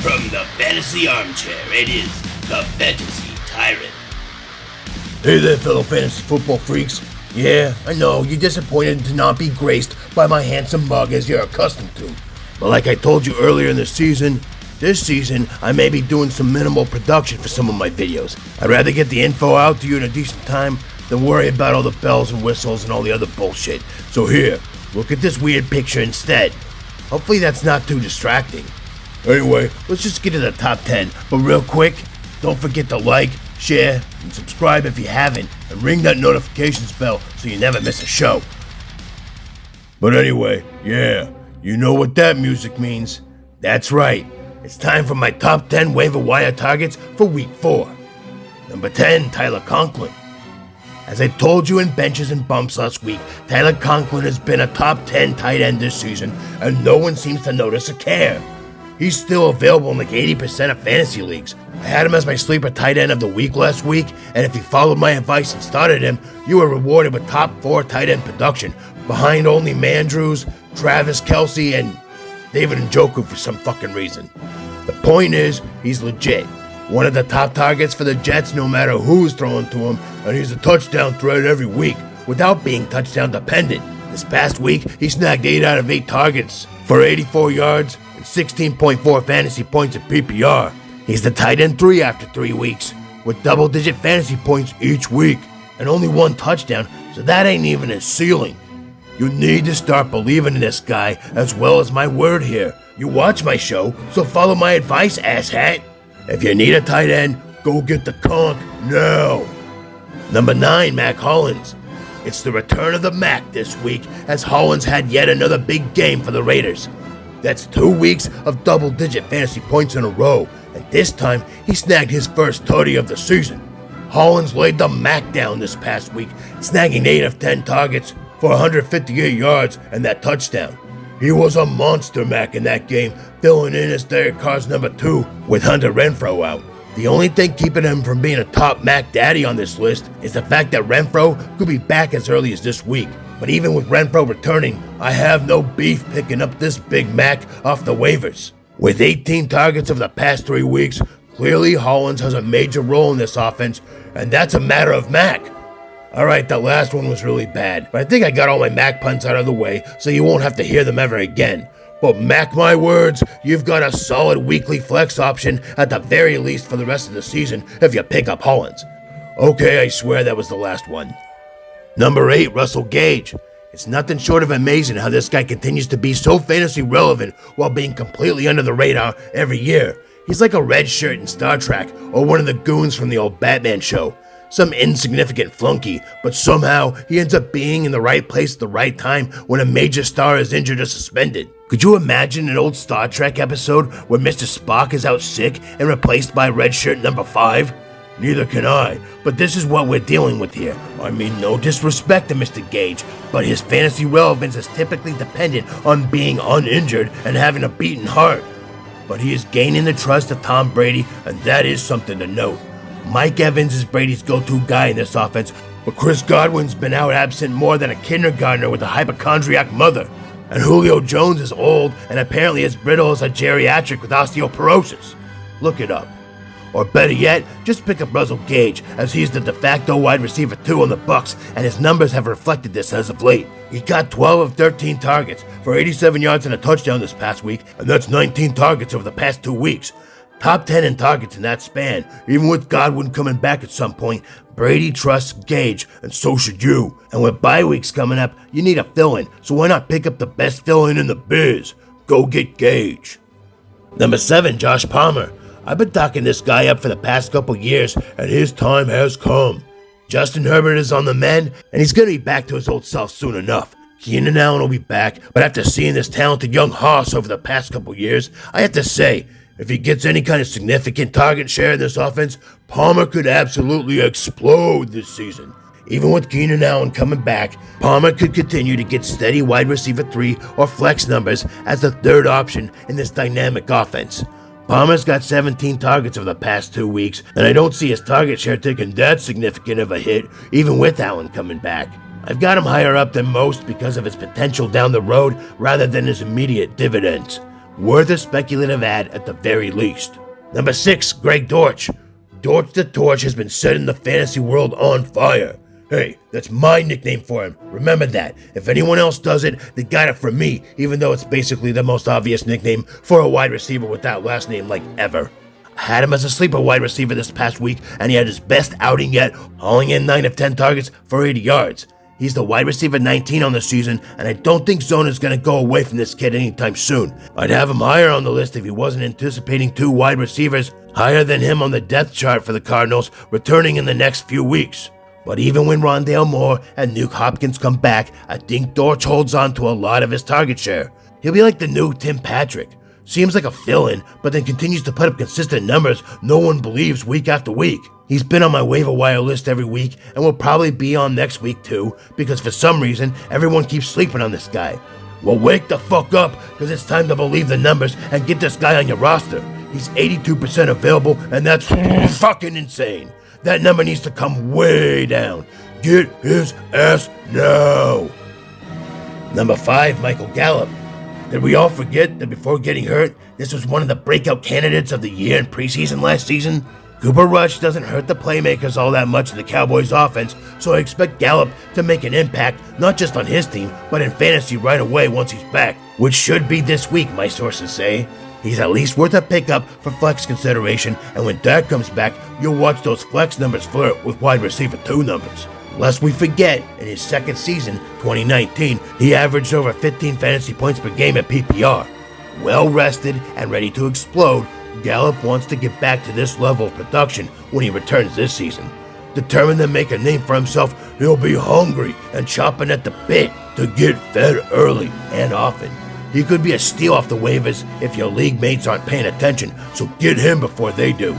From the fantasy armchair, it is the Fantasy Tyrant. Hey there, fellow fantasy football freaks. Yeah, I know, you're disappointed to not be graced by my handsome mug as you're accustomed to. But like I told you earlier in the season, this season I may be doing some minimal production for some of my videos. I'd rather get the info out to you in a decent time than worry about all the bells and whistles and all the other bullshit. So here, look at this weird picture instead. Hopefully that's not too distracting. Anyway, let's just get to the top 10, but real quick, don't forget to like, share, and subscribe if you haven't, and ring that notifications bell so you never miss a show. But anyway, yeah, you know what that music means. That's right, it's time for my top 10 waiver wire targets for week 4. Number 10, Tyler Conklin. As I told you in benches and bumps last week, Tyler Conklin has been a top 10 tight end this season, and no one seems to notice or care. He's still available in like 80% of fantasy leagues. I had him as my sleeper tight end of the week last week, and if you followed my advice and started him, you were rewarded with top 4 tight end production, behind only Mandrews, Travis Kelce, and David Njoku for some fucking reason. The point is, he's legit. One of the top targets for the Jets no matter who's throwing to him, and he's a touchdown threat every week, without being touchdown dependent. This past week, he snagged 8 out of 8 targets for 84 yards, 16.4 fantasy points in PPR. He's the tight end 3 after 3 weeks, with double-digit fantasy points each week, and only 1 touchdown, so that ain't even his ceiling. You need to start believing in this guy, as well as my word here. You watch my show, so follow my advice, asshat. If you need a tight end, go get the conch now. Number 9, Mac Hollins. It's the return of the Mac this week, as Hollins had yet another big game for the Raiders. That's 2 weeks of double-digit fantasy points in a row, and this time he snagged his first tutty of the season. Hollins laid the Mac down this past week, snagging 8 of 10 targets for 158 yards and that touchdown. He was a monster Mac in that game, filling in as Derek Carr's number 2 with Hunter Renfrow out. The only thing keeping him from being a top Mac daddy on this list is the fact that Renfrow could be back as early as this week. But even with Renfrow returning, I have no beef picking up this Big Mac off the waivers. With 18 targets over the past 3 weeks, clearly Hollins has a major role in this offense, and that's a matter of Mac. Alright, that last one was really bad, but I think I got all my Mac puns out of the way, so you won't have to hear them ever again. But mark my words, you've got a solid weekly flex option at the very least for the rest of the season if you pick up Hollins. Okay, I swear that was the last one. Number 8, Russell Gage. It's nothing short of amazing how this guy continues to be so fantasy relevant while being completely under the radar every year. He's like a red shirt in Star Trek or one of the goons from the old Batman show. Some insignificant flunky, but somehow he ends up being in the right place at the right time when a major star is injured or suspended. Could you imagine an old Star Trek episode where Mr. Spock is out sick and replaced by red shirt number 5? Neither can I, but this is what we're dealing with here. I mean, no disrespect to Mr. Gage, but his fantasy relevance is typically dependent on being uninjured and having a beaten heart. But he is gaining the trust of Tom Brady, and that is something to note. Mike Evans is Brady's go-to guy in this offense, but Chris Godwin's been out absent more than a kindergartner with a hypochondriac mother. And Julio Jones is old and apparently as brittle as a geriatric with osteoporosis. Look it up. Or better yet, just pick up Russell Gage, as he's the de facto wide receiver 2 on the Bucs, and his numbers have reflected this as of late. He got 12 of 13 targets for 87 yards and a touchdown this past week, and that's 19 targets over the past 2 weeks. Top 10 in targets in that span. Even with Godwin coming back at some point, Brady trusts Gage, and so should you. And with bye weeks coming up, you need a fill-in, so why not pick up the best fill-in in the biz? Go get Gage. Number 7, Josh Palmer. I've been talking this guy up for the past couple years, and his time has come. Justin Herbert is on the mend, and he's going to be back to his old self soon enough. Keenan Allen will be back, but after seeing this talented young hoss over the past couple years, I have to say, if he gets any kind of significant target share in this offense, Palmer could absolutely explode this season. Even with Keenan Allen coming back, Palmer could continue to get steady wide receiver 3 or flex numbers as the third option in this dynamic offense. Palmer's got 17 targets over the past 2 weeks, and I don't see his target share taking that significant of a hit, even with Allen coming back. I've got him higher up than most because of his potential down the road rather than his immediate dividends. Worth a speculative ad at the very least. Number 6, Greg Dortch. Dortch the Torch has been setting the fantasy world on fire. Hey, that's my nickname for him. Remember that. If anyone else does it, they got it from me, even though it's basically the most obvious nickname for a wide receiver with that last name like ever. I had him as a sleeper wide receiver this past week, and he had his best outing yet, hauling in 9 of 10 targets for 80 yards. He's the wide receiver 19 on the season, and I don't think zone is going to go away from this kid anytime soon. I'd have him higher on the list if he wasn't anticipating 2 wide receivers higher than him on the depth chart for the Cardinals returning in the next few weeks. But even when Rondale Moore and Nuke Hopkins come back, I think Dortch holds on to a lot of his target share. He'll be like the new Tim Patrick. Seems like a fill-in, but then continues to put up consistent numbers no one believes week after week. He's been on my waiver wire list every week and will probably be on next week too, because for some reason, everyone keeps sleeping on this guy. Well, wake the fuck up, because it's time to believe the numbers and get this guy on your roster. He's 82% available, and that's fucking insane. That number needs to come way down. Get his ass now. Number 5, Michael Gallup. Did we all forget that before getting hurt, this was one of the breakout candidates of the year in preseason last season? Cooper Rush doesn't hurt the playmakers all that much in the Cowboys offense, so I expect Gallup to make an impact not just on his team, but in fantasy right away once he's back, which should be this week, my sources say. He's at least worth a pickup for flex consideration, and when Dak comes back, you'll watch those flex numbers flirt with wide receiver 2 numbers. Lest we forget, in his second season, 2019, he averaged over 15 fantasy points per game at PPR. Well rested and ready to explode, Gallup wants to get back to this level of production when he returns this season. Determined to make a name for himself, he'll be hungry and chomping at the bit to get fed early and often. He could be a steal off the waivers if your league mates aren't paying attention, so get him before they do.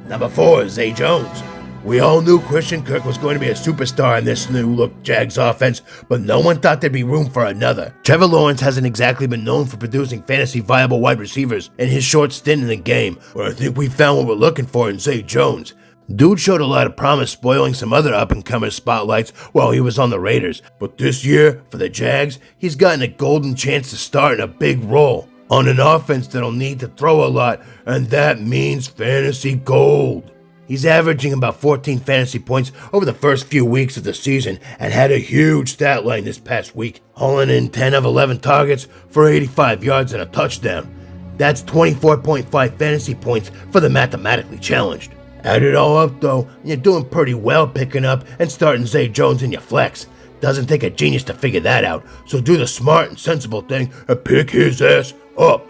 Number 4, Zay Jones. We all knew Christian Kirk was going to be a superstar in this new-look Jags offense, but no one thought there'd be room for another. Trevor Lawrence hasn't exactly been known for producing fantasy-viable wide receivers in his short stint in the game, but I think we found what we're looking for in Zay Jones. Dude showed a lot of promise spoiling some other up-and-comer spotlights while he was on the Raiders, but this year, for the Jags, he's gotten a golden chance to start in a big role on an offense that'll need to throw a lot, and that means fantasy gold. He's averaging about 14 fantasy points over the first few weeks of the season and had a huge stat line this past week, hauling in 10 of 11 targets for 85 yards and a touchdown. That's 24.5 fantasy points for the mathematically challenged. Add it all up though, and you're doing pretty well picking up and starting Zay Jones in your flex. Doesn't take a genius to figure that out, so do the smart and sensible thing and pick his ass up.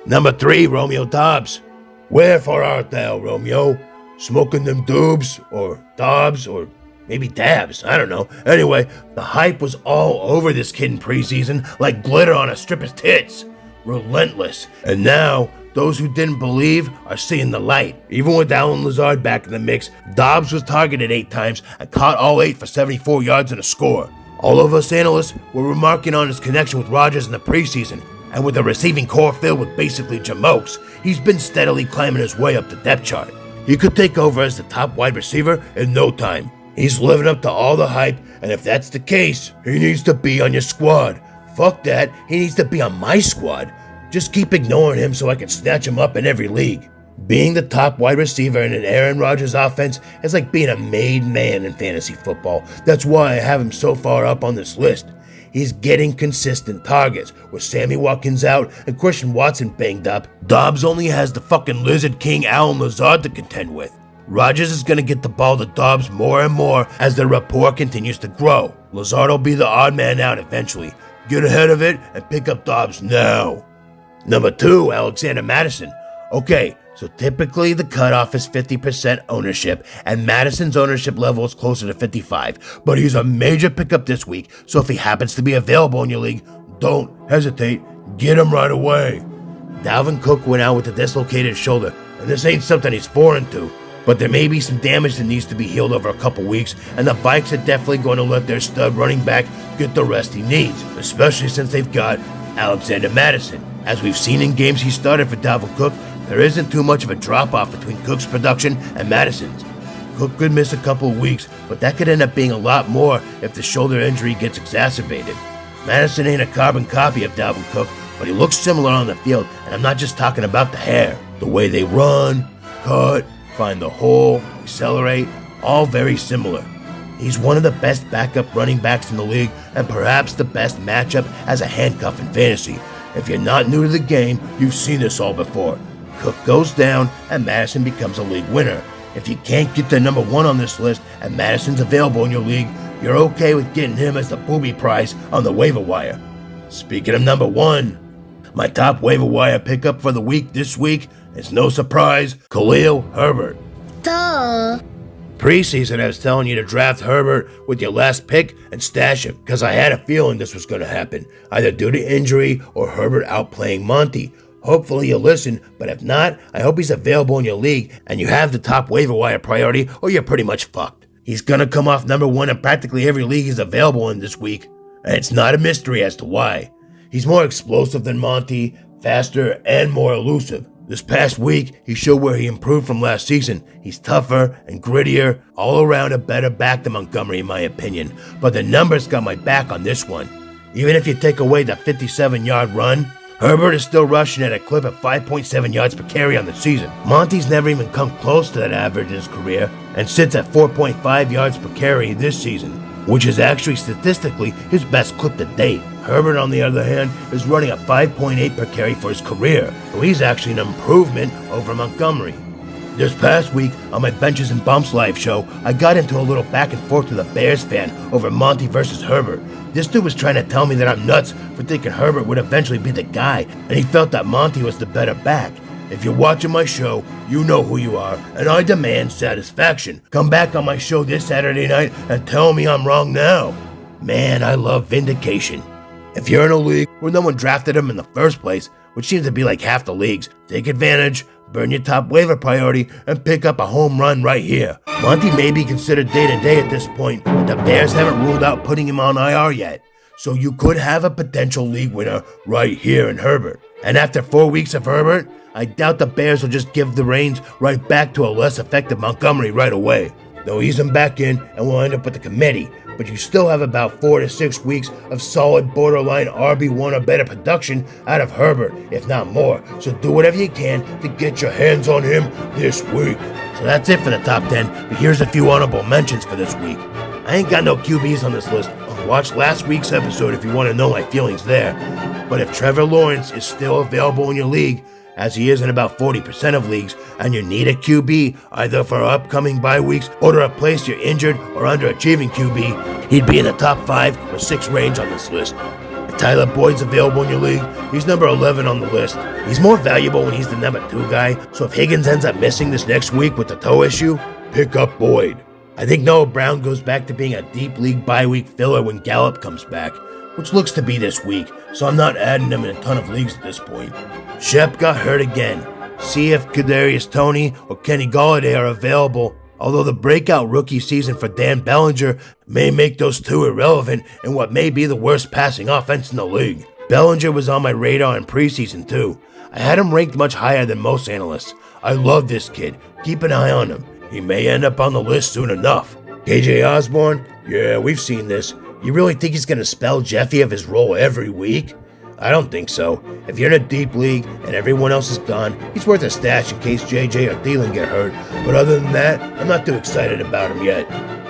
Number 3, Romeo Doubs. Wherefore art thou, Romeo? Smoking them doobs, or dobs, or maybe dabs, I don't know. Anyway, the hype was all over this kid in preseason like glitter on a stripper's tits. Relentless. And now, those who didn't believe are seeing the light. Even with Allen Lazard back in the mix, Doubs was targeted 8 times and caught all 8 for 74 yards and a score. All of us analysts were remarking on his connection with Rodgers in the preseason, and with a receiving core filled with basically jamokes, he's been steadily climbing his way up the depth chart. He could take over as the top wide receiver in no time. He's living up to all the hype, and if that's the case, he needs to be on your squad. Fuck that, he needs to be on my squad. Just keep ignoring him so I can snatch him up in every league. Being the top wide receiver in an Aaron Rodgers offense is like being a made man in fantasy football. That's why I have him so far up on this list. He's getting consistent targets. With Sammy Watkins out and Christian Watson banged up, Dobbs only has the fucking Lizard King Allen Lazard to contend with. Rodgers is going to get the ball to Dobbs more and more as their rapport continues to grow. Lazard will be the odd man out eventually. Get ahead of it and pick up Dobbs now. Number 2, Alexander Madison. Okay, so typically the cutoff is 50% ownership, and Madison's ownership level is closer to 55, but he's a major pickup this week, so if he happens to be available in your league, don't hesitate, get him right away. Dalvin Cook went out with a dislocated shoulder, and this ain't something he's foreign to, but there may be some damage that needs to be healed over a couple weeks, and the Vikes are definitely going to let their stud running back get the rest he needs, especially since they've got Alexander Madison. As we've seen in games he started for Dalvin Cook, there isn't too much of a drop-off between Cook's production and Madison's. Cook could miss a couple of weeks, but that could end up being a lot more if the shoulder injury gets exacerbated. Madison ain't a carbon copy of Dalvin Cook, but he looks similar on the field, and I'm not just talking about the hair. The way they run, cut, find the hole, accelerate, all very similar. He's one of the best backup running backs in the league and perhaps the best matchup as a handcuff in fantasy. If you're not new to the game, you've seen this all before. Cook goes down and Madison becomes a league winner. If you can't get the number one on this list and Madison's available in your league, you're okay with getting him as the booby prize on the waiver wire. Speaking of number one, my top waiver wire pickup for the week this week is no surprise, Khalil Herbert. Duh. Preseason, I was telling you to draft Herbert with your last pick and stash him, because I had a feeling this was going to happen, either due to injury or Herbert outplaying Monty. Hopefully you'll listen, but if not, I hope he's available in your league and you have the top waiver wire priority, or you're pretty much fucked. He's going to come off number one in practically every league he's available in this week, and it's not a mystery as to why. He's more explosive than Monty, faster, and more elusive. This past week, he showed where he improved from last season. He's tougher and grittier, all around a better back than Montgomery in my opinion, but the numbers got my back on this one. Even if you take away the 57-yard run, Herbert is still rushing at a clip of 5.7 yards per carry on the season. Monty's never even come close to that average in his career and sits at 4.5 yards per carry this season, which is actually statistically his best clip to date. Herbert, on the other hand, is running a 5.8 per carry for his career, so he's actually an improvement over Montgomery. This past week, on my Benches and Bumps live show, I got into a little back and forth with a Bears fan over Monty versus Herbert. This dude was trying to tell me that I'm nuts for thinking Herbert would eventually be the guy, and he felt that Monty was the better back. If you're watching my show, you know who you are, and I demand satisfaction. Come back on my show this Saturday night and tell me I'm wrong now. Man, I love vindication. If you're in a league where no one drafted him in the first place, which seems to be like half the leagues, take advantage, burn your top waiver priority, and pick up a home run right here. Monty may be considered day-to-day at this point, but the Bears haven't ruled out putting him on IR yet. So you could have a potential league winner right here in Herbert. And after 4 weeks of Herbert, I doubt the Bears will just give the reins right back to a less effective Montgomery right away. They'll ease him back in and we'll end up with the committee, but you still have about 4 to 6 weeks of solid borderline RB1 or better production out of Herbert, if not more. So do whatever you can to get your hands on him this week. So that's it for the top 10, but here's a few honorable mentions for this week. I ain't got no QBs on this list. Watch last week's episode if you want to know my feelings there. But if Trevor Lawrence is still available in your league, as he is in about 40% of leagues, and you need a QB either for upcoming bye weeks or to replace your injured or underachieving QB, he'd be in the top 5 or 6 range on this list. If Tyler Boyd's available in your league, he's number 11 on the list. He's more valuable when he's the number 2 guy, so if Higgins ends up missing this next week with the toe issue, pick up Boyd. I think Noah Brown goes back to being a deep league bye week filler when Gallup comes back, which looks to be this week, so I'm not adding him in a ton of leagues at this point. Shep got hurt again. See if Kadarius Toney or Kenny Golladay are available, although the breakout rookie season for Dan Bellinger may make those two irrelevant in what may be the worst passing offense in the league. Bellinger was on my radar in preseason too. I had him ranked much higher than most analysts. I love this kid. Keep an eye on him. He may end up on the list soon enough. KJ Osborne? Yeah, we've seen this. You really think he's going to spell Jeffy of his role every week? I don't think so. If you're in a deep league and everyone else is gone, he's worth a stash in case JJ or Thielen get hurt. But other than that, I'm not too excited about him yet.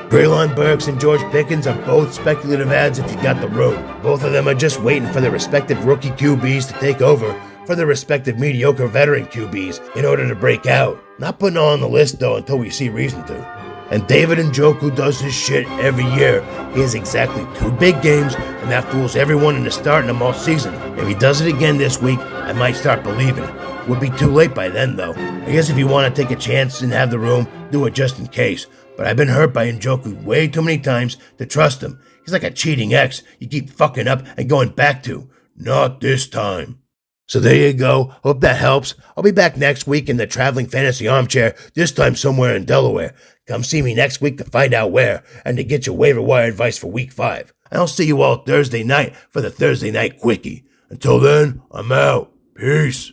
Braylon Burks and George Pickens are both speculative ads if you got the room. Both of them are just waiting for their respective rookie QBs to take over for their respective mediocre veteran QBs in order to break out. Not putting on the list though until we see reason to. And David Njoku does his shit every year. He has exactly 2 big games, and that fools everyone into starting him all season. If he does it again this week, I might start believing. Would be too late by then though. I guess if you want to take a chance and have the room, do it just in case. But I've been hurt by Njoku way too many times to trust him. He's like a cheating ex you keep fucking up and going back to. Not this time. So there you go. Hope that helps. I'll be back next week in the Traveling Fantasy Armchair, this time somewhere in Delaware. Come see me next week to find out where and to get your waiver wire advice for week 5. And I'll see you all Thursday night for the Thursday Night Quickie. Until then, I'm out. Peace.